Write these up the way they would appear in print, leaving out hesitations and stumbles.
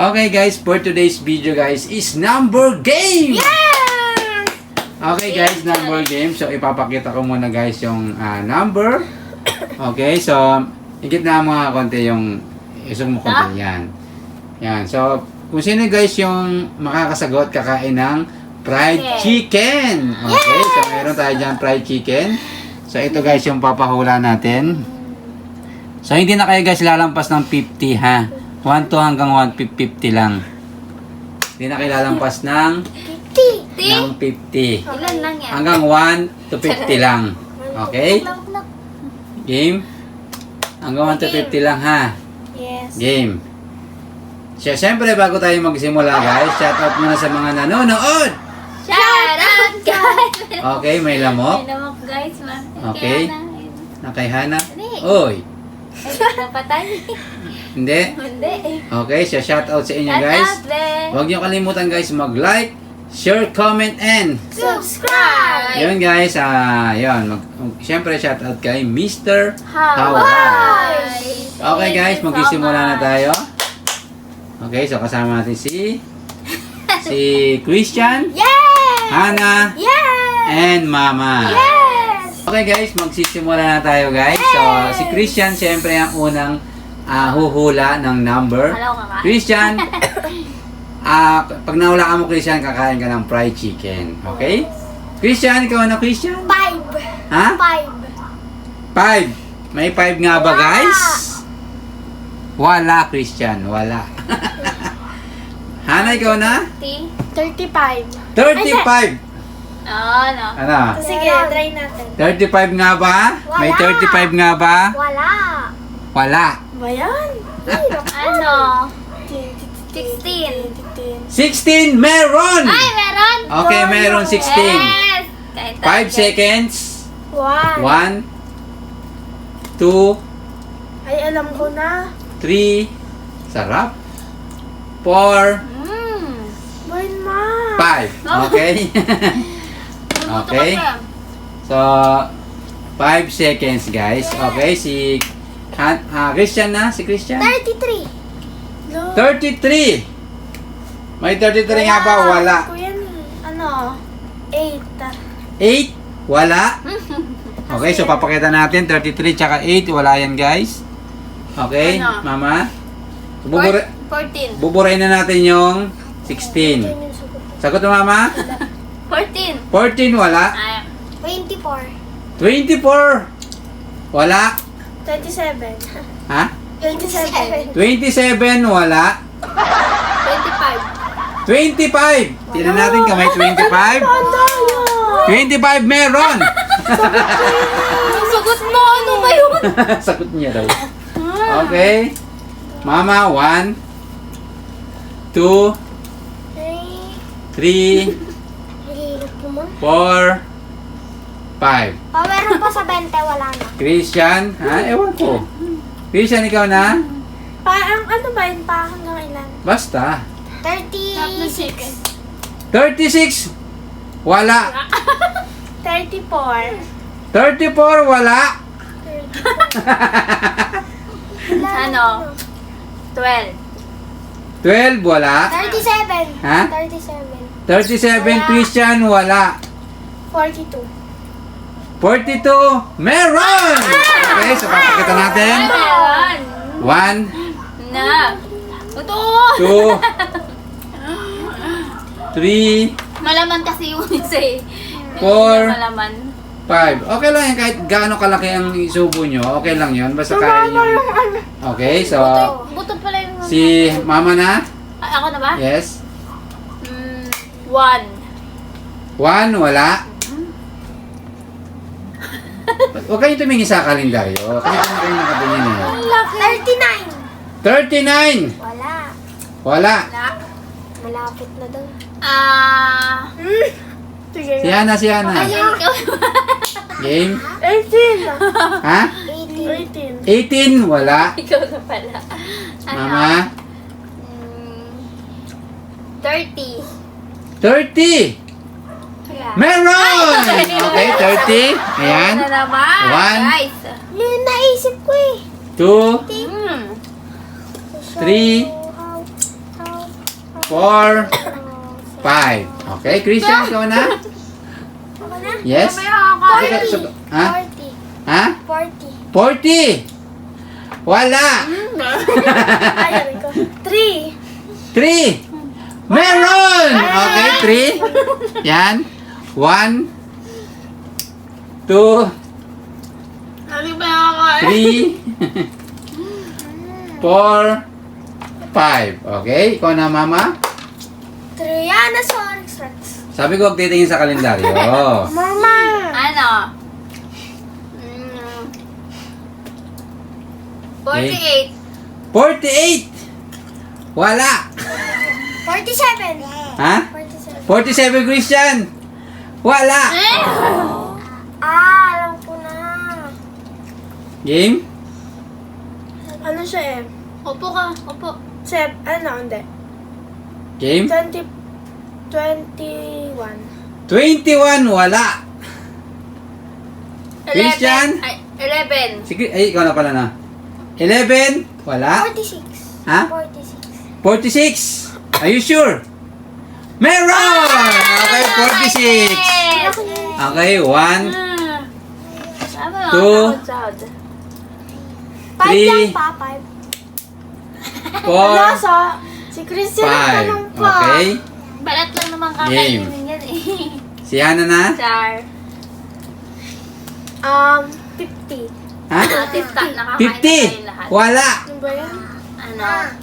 Okay guys, for today's video guys is number game! Yes! Okay guys, number game. So ipapakita ko muna guys yung number. Okay, so higit na mga konti yung isang mo konti. Yan. Yan. So kung sino guys yung makakasagot, kakain ng fried chicken. Okay, so meron tayo dyan fried chicken. So ito guys yung papahula natin. So hindi na kayo guys lalampas ng 50 ha. 1 to hanggang 150 lang. Hindi na kayo lalampas ng 50. Ilan lang yan? Hanggang 1 to 50 lang. Okay? Game? Hanggang 1 to 50 lang ha. Yes. Game. So, siyempre bago tayo magsimula guys, shout out muna sa mga nanonood. Shout out guys! Okay, may lamok. May lamok guys. Okay. Na kay Hana. Hindi. Oy. Napatay. Hindi? Hindi. Okay, so shout out sa inyo Shout guys. out, be. Huwag niyo kalimutan guys mag-like, share, comment, and Subscribe! yun guys, yun. Siyempre shout out kay Mr. Hawaii! Okay guys, magsisimula na tayo. Okay, so kasama natin si Christian, Yes! Hana, Yes! and Mama. Yes! Okay guys, magsisimula na tayo guys. So si Christian siyempre ang unang huhula ng number. Hello, kaka. Christian, pag nahulaan mo Christian, kakain ka ng fried chicken. Okay? Christian, ikaw na Christian? 5. Ha? 5. 5. May 5 nga ba guys? Wala Christian, wala. Hana, ikaw na? 35. 35. Oh, no. Ano? Sige, try natin. 35 nga ba? May 35 nga ba? Wala. Wala. Ba yan? Ano? 16. 16, meron! Ay, meron! Okay, meron 16. Yes! 5 seconds. 1, 2, Ay, alam ko na. 3, sarap. 4, Wine ma. 5. Okay? Okay. So, 5 seconds guys. Okay, si Christian na? Si Christian? 33. 33. May 33 nga ba? Wala. Ano? 8. 8? Wala. Okay, so papakita natin 33 tsaka 8. Wala yan guys. Okay, Ano? Mama. 14. Buburayin na natin yung 16. Sagot mo Mama? 14. 14 wala. 24. 24 wala. 27. Ha? 27. 27 wala. 25. 25. Tingnan natin kamay 25. 25 meron. Sagot mo, ano ba yun? Sagot niya daw. Okay. Mama, 1, 2, 3, 4, 5. Meron pa sa 20, wala na. Christian, ha? Ewan ko. Christian, ikaw na? Parang ano ba yun pa hanggang ilan? Basta. 36. 36. Wala. 34. 34. Wala. Ano? 12. 12. Wala. 37. Ha? 37. 37. Christian, wala. 42. 42. Meron! Okay, so papakita natin. Meron. 1, Na. Ito. 2, 3, Malaman kasi yung isa eh. Four. Malaman. 5. Okay lang yan kahit gaano kalaki ang isubo nyo. Okay lang yun. Basta kaya nyo. Okay, so Buto pala yung... si Mama na? Ako na ba? Yes. 1. 1, wala. Huwag kayong tumingin sa kalendaryo. Kasi kung kayo nakatingin eh. 39. 39. Wala. Wala. Malapit na daw. Si Hana, si Hana. Game? 18. Ha? 18. 18, wala. Ikaw na pala. Mama? 30. 30. Meron! Okay, 30. Ayan. Ano na naman? 1, Guys. Yun naisip ko eh. 2, 3, 4, 5. Okay, Christian, ikaw na? Ako na? Yes? Ha? 40. Ha? 40. 40. Wala. Ayaw ko. 3. 3. Meron! Okay, 3. Yan. 1, 2, Ano ba ako? 3, 4, 5. Okay, ikaw na, Mama. 3. Yan, sorry. Sabi ko, huwag titingin sa kalendaryo. Mama! Ano? 48. 48. Wala. 47. Ha? 47. 47, Christian. Wala. Alam ko na. Game? Ano siya eh? Opo ka. Opo. Hindi. Game? 21. 21, wala. Christian? 11. Sige, ay, ikaw na pala na. 11, wala. 46. Ha? 46. 46. Are you sure? Meron! Okay, 46. Okay, 1, Sabi mo, 2, sahod. 5 Three. lang pa, 5. 4, Si Christian 5. nagtanong pa. Okay. Balat lang naman Game. kakainin yan eh. Si Hana na? Char. 50. Ha? Tita, nakakain na tayong 50. lahat. Wala. Ano ba yan? Ano?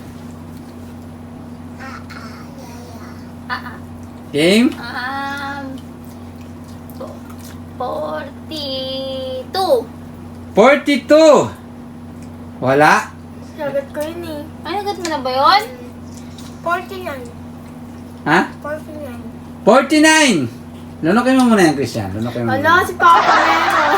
Game? 42. 42. Wala. Sagot ko yun eh. Ay, nagot mo na ba yun? 49. Ha? 49. 49. Lunokin mo muna yan, Christian. Lunokin mo Ano, muna. si Papa meron.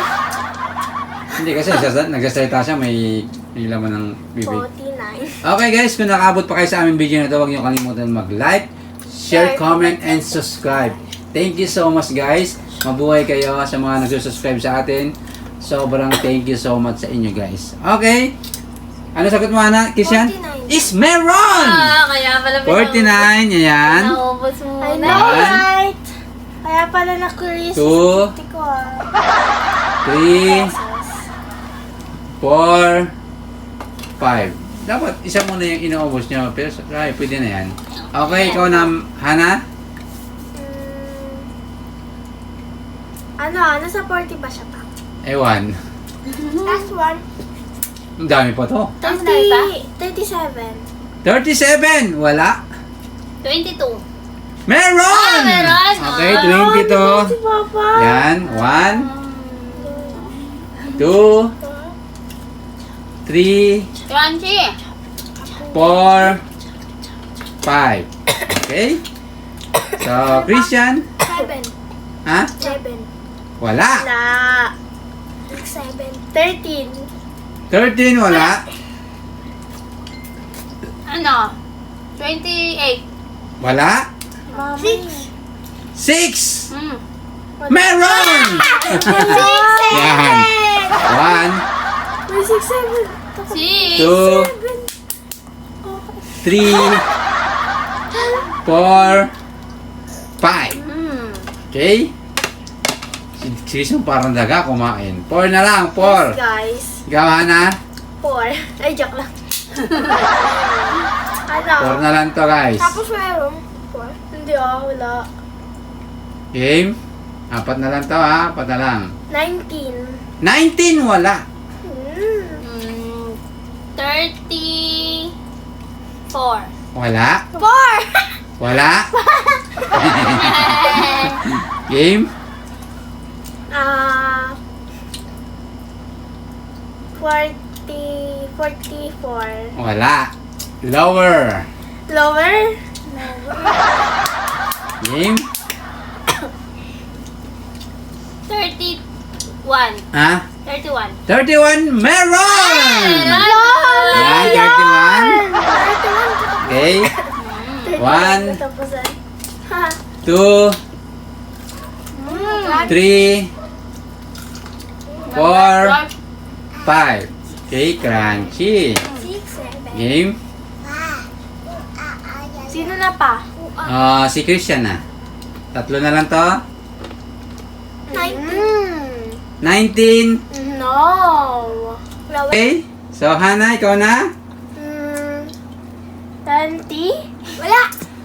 Hindi kasi nagsasalita siya, may laman ng bibig. 49. Okay guys, kung nakabot pa kayo sa aming video na ito, huwag niyo kalimutan mag-like, share, comment, and subscribe. Thank you so much guys. Mabuhay kayo sa mga nagsusubscribe sa atin. Sobrang thank you so much sa inyo guys. Okay? Ano sagot mo, Ana? Christian? 49. Is meron! Kaya pala 49, yan. Naubos mo I na. know, One. right? Kaya pala na-curious Two. si ko ah. 3, 4, 5. Dapat isa muna yung inaubos nyo. Pero ay, pwede na yan. Okay, ikaw na, Hana? Nasa 40 ba siya pa? Ewan. Last one. Ang dami pa to. Tama na ito? 37. 37! Wala. 22. Meron! Meron! Okay, Si 22. Papa. Yan. 1, 2, 3, Crunchy. 4, 5. Okay? So, Christian? 7. Ha? 7. Wala. Na. 7. 13. 13, wala. Ano? 28. Wala. 6. 6! Hmm. Meron! Yan. 1, May 6, 7. 6. 2, 3, 4, 5. Hmm. Okay? Si Christian parang daga kumain. 4 na lang, 4. Guys. Ikaw, Hana? 4. Ay, joke lang. 4 na lang to, guys. Tapos meron. 4. Hindi wala. Game? 4 na lang to, ha? 4 na lang. 19. 19, wala. Hmm. 34. Wala. 4. Wala. Game? 44. Wala. Lower. Lower? Game? 31. Ha? 31. 31, meron! Yan, 31. Okay. 1, 2, 3, 4, 5. Okay, crunchy. 6, 7. Game? Sino na pa? Si Christian na. Tatlo na lang to. 19. No. Okay. So, Hana, ikaw na? 20? Wala.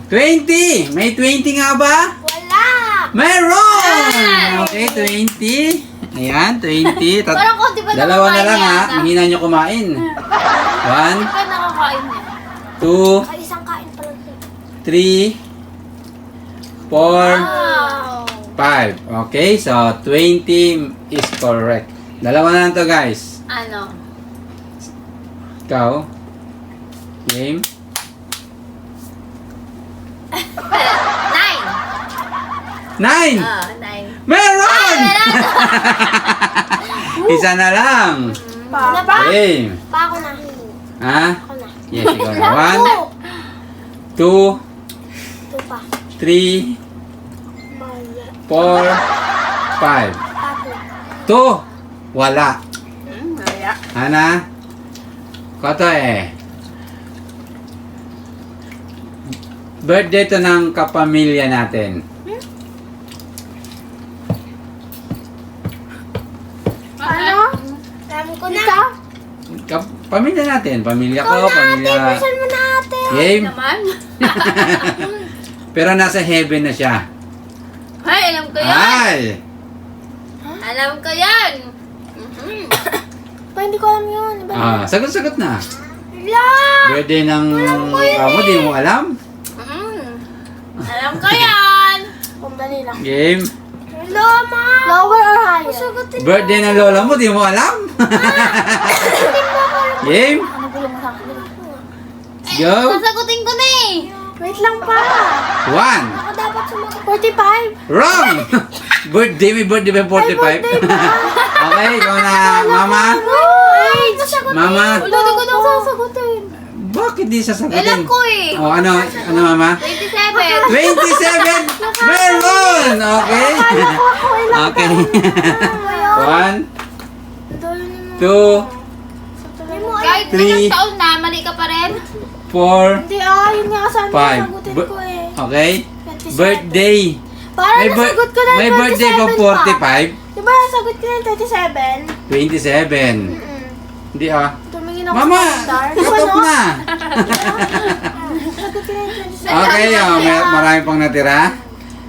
20. May 20 nga ba? Wala. Meron! Okay, 20. Ayan, 20. Parang konti pa Dalawa na lang ha. nakakain Mahina nyo kumain. 1, Pa nakakain niya. 2, Ay, isang kain pa lang. 3, 4, Wow. 5. Okay, so 20 is correct. Dalawa na lang to guys. Ano? Ikaw? Game? 9. 9! 9. Meron! Isa na lang. Pa? Pa? Game. Pa ako na. Ha? Ako na. Yes, ikaw na. 1, 2, 2 pa. 3, Maya. 4, 5. Tapo. 2. Wala. Wala. Hana? Koto eh. Birthday to ng kapamilya natin. Ano? Alam ko na. Pamilya natin. Pamilya Ikaw ko, na ate. pamilya... Person mo na ate. Game. Naman? Pero nasa heaven na siya. Ay, alam ko yan. Ay! Alam ko yan. Mhm. Pa, hindi ko alam yun. Iba na. Sagot-sagot na. Wala. Birthday ng amo, di mo alam? Mhm. Alam ko yan. Kung dali lang. Game. Loma. Lower or higher? Sagutin. Birthday ng lola mo, di mo alam? Game. Ano gulo mo sa akin? Go. Sasagutin ko na eh. Wait lang pa. 1. Ako dapat sumagot. 45. Wrong! Birthday, may birthday ba 45? Okay, ikaw na, mama. Ay, nasagot. Mama. Wala ko nang sasagutin. Bakit di sasagutin? Alam ko eh. Oh, ano mama? 27. 27! Meron! Okay. Okay. 1, 2, Kahit Three. ilang taon na, mali ka pa rin. 4, Hindi yun nga saan Five. sagutin ko eh. okay? 27. Birthday. Parang nasagot ko na yung May birthday ba 45? Diba nasagot ko na yung 27. 27? Hindi ah. Tumingin ako Mama, sa calendar. tutok na. Nasagot ko na yung 27. Okay, marami pang natira.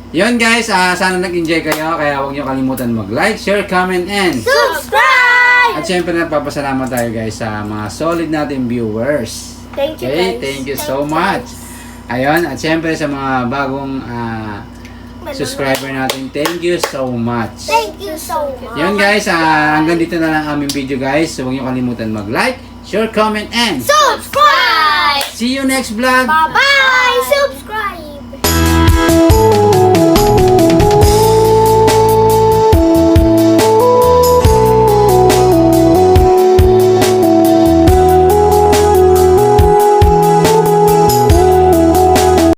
Yun guys, sana nag-enjoy kayo. Kaya huwag nyo kalimutan mag-like, share, comment, and... Subscribe! At syempre nagpapasalamat tayo guys sa mga solid nating viewers. Thank you Okay, guys. thank you so much. Ayun, at syempre sa mga bagong subscriber natin, thank you so much. Thank you so much. Yun guys, hanggang dito na lang aming video guys. So, huwag nyo kalimutan mag-like, share, comment, and Subscribe! see you next vlog. Bye-bye! Subscribe!